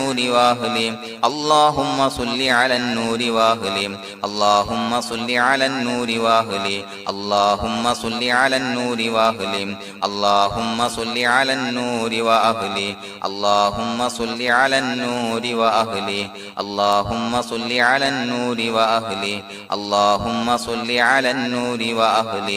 النور وأهله اللهم صل على النور وأهله اللهم صل على النور وأهله اللهم صل على النور وأهله اللهم صل على النور وأهله اللهم صل على النور وأهله اللهم صل على النور وأهله اللهم صل على النور وأهله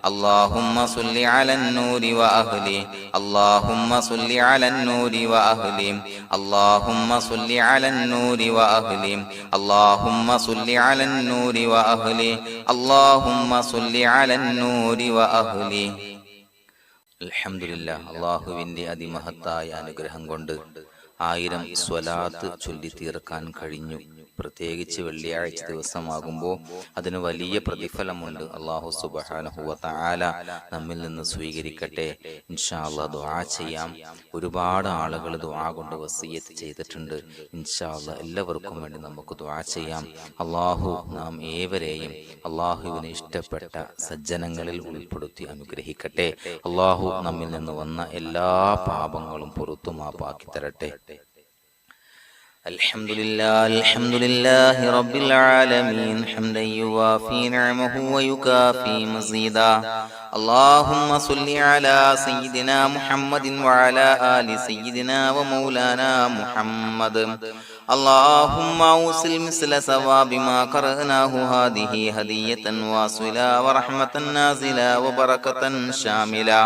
اللهم صل على النور وأهله اللهم صل على النور وأهله اللهم صل على النور وأهله اللهم صل على النور وأهله اللهم صل على النور وأهله അൽഹംദുലില്ലാഹ്. അല്ലാഹുവിൻ്റെ അതിമഹത്തായ അനുഗ്രഹം കൊണ്ട് 1000 സ്വലാത്ത് ചൊല്ലി തീർക്കാൻ കഴിഞ്ഞു. പ്രത്യേകിച്ച് വെള്ളിയാഴ്ച ദിവസമാകുമ്പോൾ അതിന് വലിയ പ്രതിഫലമുണ്ട്. അല്ലാഹു സുബ്ഹാനഹു വ തആല നമ്മിൽ നിന്ന് സ്വീകരിക്കട്ടെ. ഇൻഷാ അല്ലാഹ് ദുആ ചെയ്യാം. ഒരുപാട് ആളുകൾ ദുആ കൊണ്ട് വസിയത്ത് ചെയ്തിട്ടുണ്ട്. ഇൻഷാ അല്ലാഹ് എല്ലാവർക്കും വേണ്ടി നമുക്ക് ദുആ ചെയ്യാം. അല്ലാഹു നാം ഏവരെയും അല്ലാഹുവിന് ഇഷ്ടപ്പെട്ട സജ്ജനങ്ങളിൽ ഉൾപ്പെടുത്തി അനുഗ്രഹിക്കട്ടെ. അല്ലാഹു നമ്മിൽ നിന്ന് വന്ന എല്ലാ പാപങ്ങളും പുറത്തു മാപ്പാക്കി തരട്ടെ. الحمد لله رب العالمين حمدا يوافي نعمه ويكافي مزيدا اللهم صل على سيدنا محمد وعلى آل سيدنا ومولانا محمد اللهم أوصل مثل ثواب ما قرأناه هذه هدية واصلة ورحمة نازلة وبركة شاملة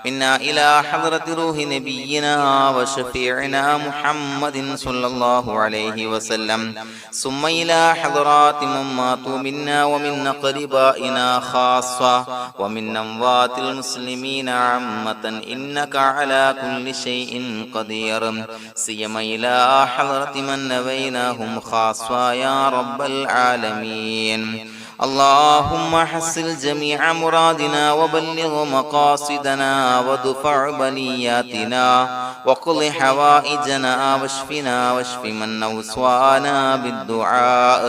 منا إلى حضرة روح نبينا وشفيعنا محمد صلى الله عليه وسلم ثم إلى حضرات من ماتوا منا ومن أقربائنا خاصة ومن أموات المسلمين عامة إنك على كل شيء قدير سيما إلى حضرة من نبيناهم خاصة يا رب العالمين اللهم حصل جميع مرادنا وبلغ مقاصدنا ودفع بلياتنا وقض حوائجنا واشفنا واشف من أوصانا بالدعاء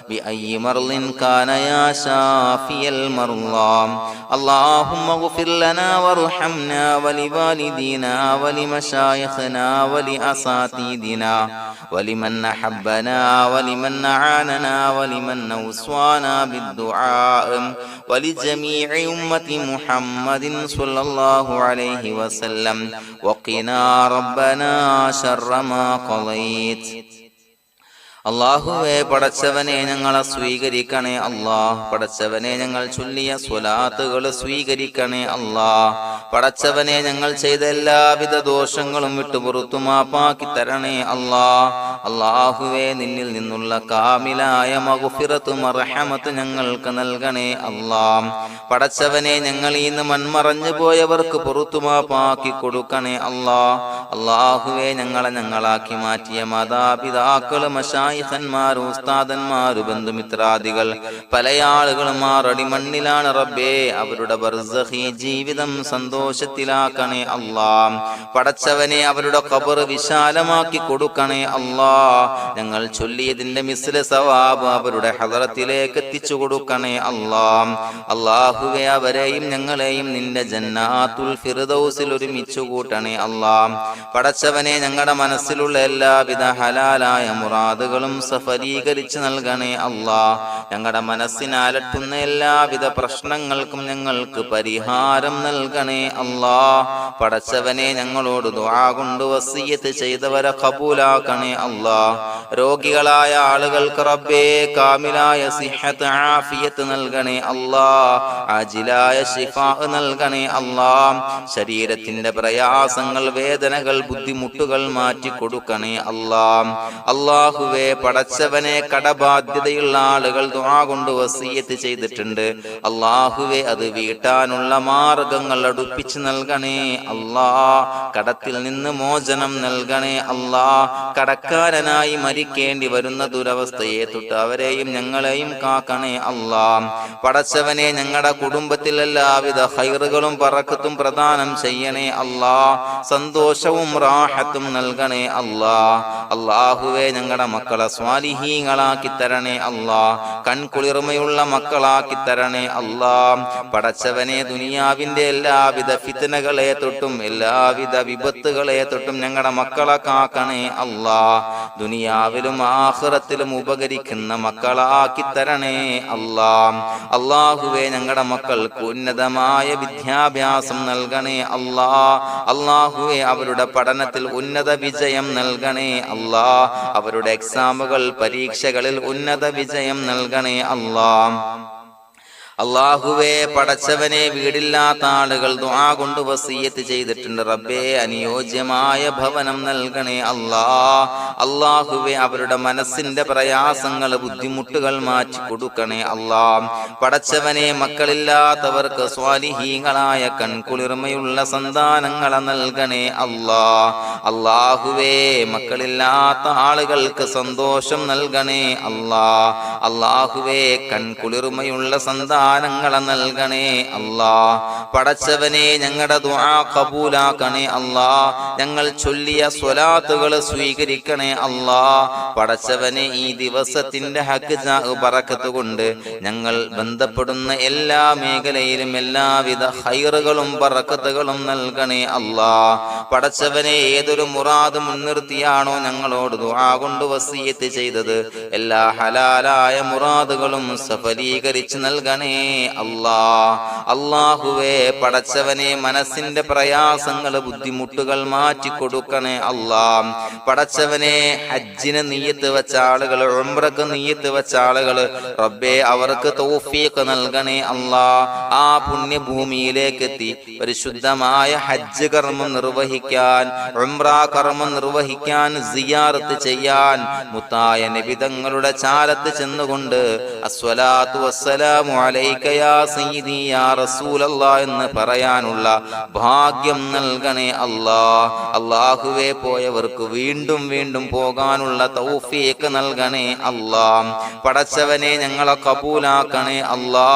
بأي مرض كان يا شافي المرضى اللهم اغفر لنا وارحمنا ولوالدينا ولمشايخنا ولأساتذتنا ولمن أحبنا ولمن أعاننا ولمن أوصانا بالدعاء ولجميع أمة محمد صلى الله عليه وسلم وقنا ربنا شر ما قضيت അല്ലാഹുവേ, പടച്ചവനെ ഞങ്ങളെ സ്വീകരിക്കണേ അല്ലാഹ്. പടച്ചവനെ ഞങ്ങൾ ചൊല്ലിയ സ്വലാത്തുകൾ സ്വീകരിക്കണേ അല്ലാഹ്. പടച്ചവനെ ഞങ്ങൾ ചെയ്ത എല്ലാവിധ ദോഷങ്ങളും വിട്ടുപുറത്തു മാപ്പാക്കി തരണേ അല്ലാഹ്. അല്ലാഹുവേ, നിന്നിൽ നിന്നുള്ള കാമിലായ മഗ്ഫിറത്തും റഹ്മത്തും ഞങ്ങൾക്ക് നൽകണേ അല്ലാഹ്. പടച്ചവനെ ഞങ്ങൾ ഇന്ന് മൺമറഞ്ഞു പോയവർക്ക് പുറത്തു മാപ്പാക്കി കൊടുക്കണേ അല്ലാഹ്. അല്ലാഹുവേ, ഞങ്ങളാക്കി മാറ്റിയ മാതാപിതാക്കൾ, മശായിഖന്മാർ, ഉസ്താദന്മാർ, ബന്ധുമിത്രാദികൾ പല ആളുകളും ആറടി മണ്ണിലാണ് റബ്ബേ. അവരുടെ ബർസഖി ജീവിതം സന്തോഷത്തിലാക്കണേ അല്ലാഹ്. പടച്ചവനെ അവരുടെ ഖബർ വിശാലമാക്കി കൊടുക്കണേ അല്ലാഹ്. ഞങ്ങൾ ചൊല്ലിയതിന്റെ മിസ്ല സവാബ് അവരുടെ ഹദറത്തിലേക്ക് എത്തിച്ചു കൊടുക്കണേ അല്ലാഹ്. അല്ലാഹുവേ, അവരെയും ഞങ്ങളെയും നിന്റെ ജന്നാത്തുൽ ഫിർദൗസിൽ ഒരുമിച്ചു കൂട്ടണേ അല്ലാഹ്. പടച്ചവനെ ഞങ്ങളുടെ മനസ്സിലുള്ള എല്ലാവിധ ഹലാലായ മുറാദുകളും സഫലീകരിച്ച് നൽകണേ അല്ലാഹ്. ഞങ്ങളുടെ മനസ്സിനെ അലട്ടുന്ന എല്ലാവിധ പ്രശ്നങ്ങൾക്കും ഞങ്ങൾക്ക് പരിഹാരം നൽകണേ അല്ലാഹ്. പടച്ചവനെ ഞങ്ങളോട് ദുആ കൊണ്ട് വസിയത്ത് ചെയ്തവരെ ഖബൂലാക്കണേ അല്ലാഹ്. രോഗികളായ ആളുകൾക്ക് റബ്ബേ കാമിലായ സിഹത്ത് ആഫിയത്ത് നൽകണേ അല്ലാഹ്. ആജിലായ ശിഫാ നൽകണേ അല്ലാഹ്. ശരീരത്തിന്റെ പ്രയാസങ്ങൾ, വേദനകൾ, ബുദ്ധിമുട്ടുകൾ മാറ്റി കൊടുക്കണേ അല്ലാഹ്. അല്ലാഹുവേ, പടച്ചവനെ കടബാധ്യതയുള്ള ആളുകൾ ദുആ കൊണ്ട് വസിയത്ത് ചെയ്തിട്ടുണ്ട്. അല്ലാഹുവേ, അത് വീട്ടാനുള്ള മാർഗങ്ങൾ അടുപ്പിച്ച് നൽകണേ അല്ലാഹ്. കടത്തിൽ നിന്ന് മോചനം നൽകണേ അല്ലാഹ്. കടക്കാരനായി മരിക്കേണ്ടി വരുന്ന ദുരവസ്ഥയെ തൊട്ട് അവരെയും ഞങ്ങളെയും കാക്കണേ അല്ലാഹ്. പടച്ചവനെ, ഞങ്ങളുടെ കുടുംബത്തിൽ എല്ലാവിധ ഖൈറുകളും ബറക്കത്തും പ്രദാനം ചെയ്യണേ അല്ലാഹ്. സന്തോഷവും റാഹത്തും നൽകണേ അല്ലാഹ്. അല്ലാഹുവേ ഞങ്ങളുടെ മക്കളെ സ്വാലിഹീങ്ങളാക്കി തരണേ അല്ലാ. കൺകുളിർമയുള്ള മക്കളാക്കി തരണേ അല്ലാ. പടച്ചവനെ ദുനിയാവിന്റെ എല്ലാവിധ ഫിത്നകളെ തൊട്ടും എല്ലാവിധ വിപത്തുകളെ തൊട്ടും ഞങ്ങളുടെ മക്കളെ കാക്കണേ അല്ലാ. ദുനിയാവിലും ആഖിറത്തിലും ഉപകരിക്കുന്ന മക്കളാക്കി തരണേ അല്ലാ. അല്ലാഹുവേ ഞങ്ങളുടെ മക്കൾക്ക് ഉന്നതമായ വിദ്യാഭ്യാസം നൽകണേ അല്ലാ. അല്ലാഹുവേ അവരുടെ പഠനത്തിൽ ഉന്നത വിജയം നൽകണേ അല്ലാ. അവരുടെ എക്സാമുകൾ പരീക്ഷകളിൽ ഉന്നത വിജയം നൽകണേ അല്ലാ. അല്ലാഹുവേ പടച്ചവനെ വീടില്ലാത്ത ആളുകൾ ദുആ കൊണ്ട് വസിയത്ത് ചെയ്തിട്ടുണ്ട്. റബ്ബേ അനുയോജ്യമായ ഭവനം നൽകണേ അല്ലാ. അല്ലാഹുവേ അവരുടെ മനസ്സിന്റെ പ്രയാസങ്ങൾ ബുദ്ധിമുട്ടുകൾ മാറ്റി കൊടുക്കണേ അല്ലാ. പടച്ചവനെ മക്കളില്ലാത്തവർക്ക് സ്വാലിഹീങ്ങളായ കൺകുളിർമയുള്ള സന്താനങ്ങളെ നൽകണേ അല്ലാ. അല്ലാഹുവേ മക്കളില്ലാത്ത ആളുകൾക്ക് സന്തോഷം നൽകണേ അല്ലാ. അല്ലാഹുവേ കൺകുളിർമയുള്ള സന്താനങ്ങളെ നൽകണേ അല്ലാ. പടച്ചവനെ ഞങ്ങളുടെ ദുആ ഖബൂലാക്കണേ അല്ലാ. ഞങ്ങൾ ചൊല്ലിയ സ്വലാത്തുകൾ സ്വീകരിക്കണേ അല്ലാ. പടച്ചവനെ ഈ ദിവസത്തിന്റെ ഹഖ് ബറക്കത്ത് കൊണ്ട് ഞങ്ങൾ ബന്ധപ്പെടുന്ന എല്ലാ മേഖലയിലും എല്ലാവിധ ഖൈറുകളും ബറക്കത്തുകളും നൽകണേ അല്ലാ. പടച്ചവനെ ഏതൊരു മുറാദ് മുൻനിർത്തിയാണോ ഞങ്ങളോട് ദുആ കൊണ്ട് വസിയത്ത് ചെയ്തത് എല്ലാ ഹലാലായ മുറാദുകളും സഫലീകരിച്ച് നൽകണേ അല്ലാ. അല്ലാഹുവേ പടച്ചവനെ മനസ്സിന്റെ പ്രയാസങ്ങൾ ബുദ്ധിമുട്ടുകൾ മാറ്റി കൊടുക്കണേ അല്ലാ. പടച്ചവനെ ഹജ്ജിന് നിയ്യത്ത് വെച്ച ആളുകൾ, ഉംറക്ക് നിയ്യത്ത് വെച്ച ആളുകൾ റബ്ബേ അവർക്ക് തൗഫീഖ് നൽകണേ അല്ലാ. ആ പുണ്യഭൂമിയിലേക്ക് എത്തി പരിശുദ്ധമായ ഹജ്ജ് കർമ്മം നിർവഹിക്കാൻ, ഉംറ കർമ്മം നിർവഹിക്കാൻ, സിയാറത്ത് ചെയ്യാൻ മുത്തായ നബി തങ്ങളുടെ ചാരത്ത് ചെന്നുകൊണ്ട് അസ്സലാത്തു വസ്സലാമു അലൈക യാ സയ്യിദി യാ റസൂലല്ലാഹ് എന്ന് പറയാനുള്ള ഭാഗ്യം നൽകണേ അല്ലാ. അല്ലാഹുവേ പോയവർക്ക് വീണ്ടും വീണ്ടും പോകാനുള്ള തൗഫീഖ് നൽകണേ അല്ലാ. പടച്ചവനെ ഞങ്ങളെ കബൂലാക്കണേ അല്ലാ.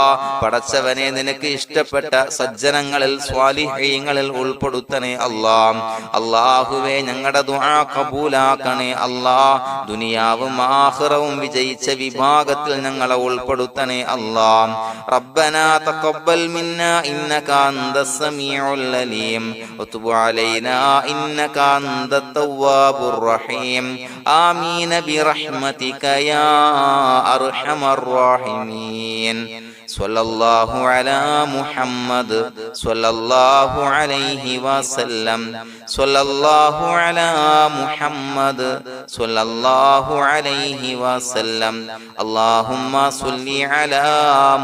പടച്ചവനെ നിനക്ക് ഇഷ്ടപ്പെട്ട സജ്ജനങ്ങളിൽ സ്വാലിഹീങ്ങളിൽ ഉൾപ്പെടുത്തണേ അല്ലാ. അല്ലാഹുവേ ഞങ്ങളുടെ ദുആ കബൂലാക്കണേ അല്ലാ. ദുനിയാവും ആഖിറവും വിജയിച്ച വിഭാഗത്തിൽ ഞങ്ങളെ ഉൾപ്പെടുത്തണേ അല്ലാ. ربنا تقبل منا إنك أنت السميع العليم وتب علينا إنك أنت التواب الرحيم آمين برحمتك يا أرحم الراحمين صلى الله على محمد صلى الله عليه وسلم صلى الله على محمد صلى الله عليه وسلم اللهم صل على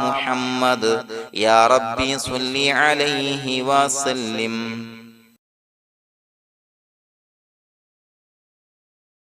محمد يا ربي صل عليه وسلم.